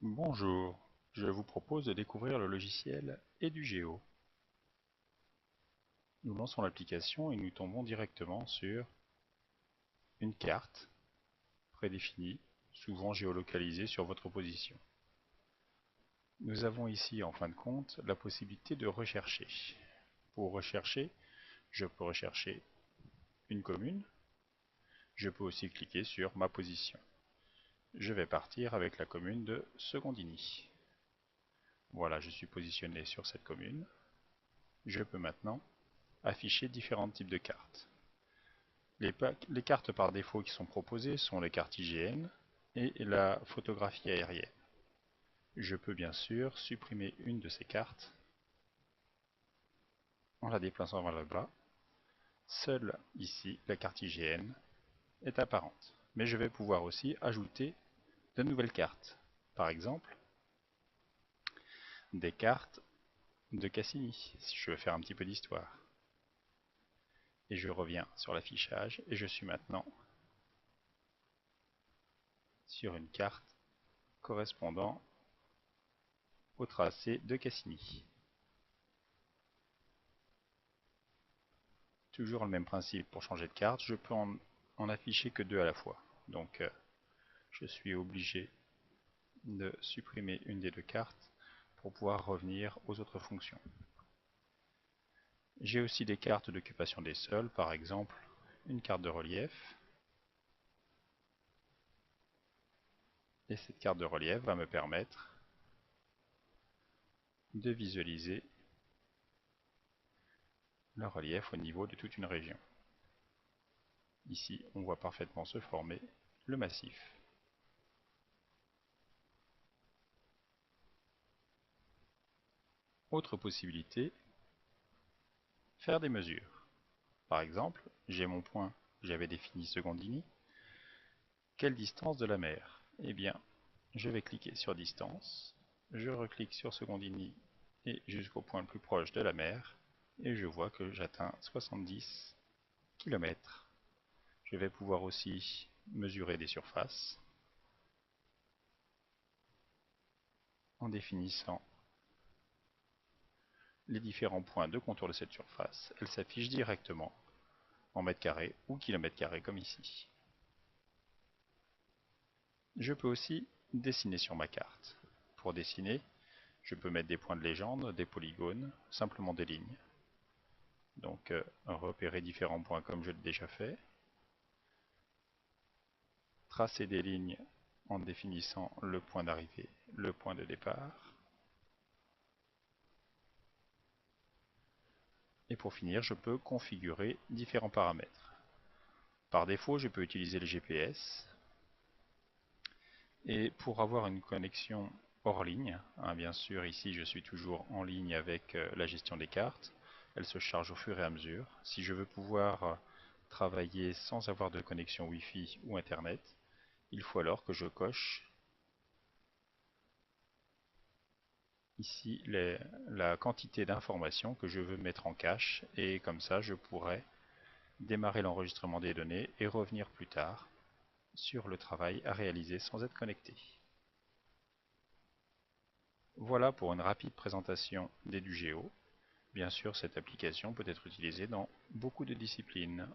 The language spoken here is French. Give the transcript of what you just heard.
Bonjour, je vous propose de découvrir le logiciel EduGeo. Nous lançons l'application et nous tombons directement sur une carte prédéfinie, souvent géolocalisée sur votre position. Nous avons ici en fin de compte la possibilité de rechercher. Pour rechercher, je peux rechercher une commune, je peux aussi cliquer sur ma position. Je vais partir avec la commune de Secondini. Voilà, je suis positionné sur cette commune. Je peux maintenant afficher différents types de cartes. Les cartes par défaut qui sont proposées sont les cartes IGN et la photographie aérienne. Je peux bien sûr supprimer une de ces cartes en la déplaçant vers le bas. Seule ici, la carte IGN est apparente. Mais je vais pouvoir aussi ajouter de nouvelles cartes. Par exemple, des cartes de Cassini, si je veux faire un petit peu d'histoire. Et je reviens sur l'affichage et je suis maintenant sur une carte correspondant au tracé de Cassini. Toujours le même principe pour changer de carte, je peux en afficher que deux à la fois. Donc je suis obligé de supprimer une des deux cartes pour pouvoir revenir aux autres fonctions. J'ai aussi des cartes d'occupation des sols, par exemple une carte de relief. Et cette carte de relief va me permettre de visualiser le relief au niveau de toute une région. Ici, on voit parfaitement se former le massif. Autre possibilité, faire des mesures. Par exemple, j'ai mon point que j'avais défini Secondini. Quelle distance de la mer? Eh bien, je vais cliquer sur distance, je reclique sur Secondini et jusqu'au point le plus proche de la mer, et je vois que j'atteins 70 km. Je vais pouvoir aussi mesurer des surfaces en définissant les différents points de contour de cette surface. Elle s'affiche directement en mètres carrés ou kilomètres carrés comme ici. Je peux aussi dessiner sur ma carte. Pour dessiner, je peux mettre des points de légende, des polygones, simplement des lignes. Donc repérer différents points comme je l'ai déjà fait. Tracer des lignes en définissant le point d'arrivée, le point de départ. Et pour finir, je peux configurer différents paramètres. Par défaut, je peux utiliser le GPS. Et pour avoir une connexion hors ligne, bien sûr ici je suis toujours en ligne avec la gestion des cartes, elle se charge au fur et à mesure. Si je veux pouvoir travailler sans avoir de connexion Wi-Fi ou Internet, il faut alors que je coche ici la quantité d'informations que je veux mettre en cache, et comme ça je pourrai démarrer l'enregistrement des données et revenir plus tard sur le travail à réaliser sans être connecté. Voilà pour une rapide présentation d'EduGeo. Bien sûr, cette application peut être utilisée dans beaucoup de disciplines.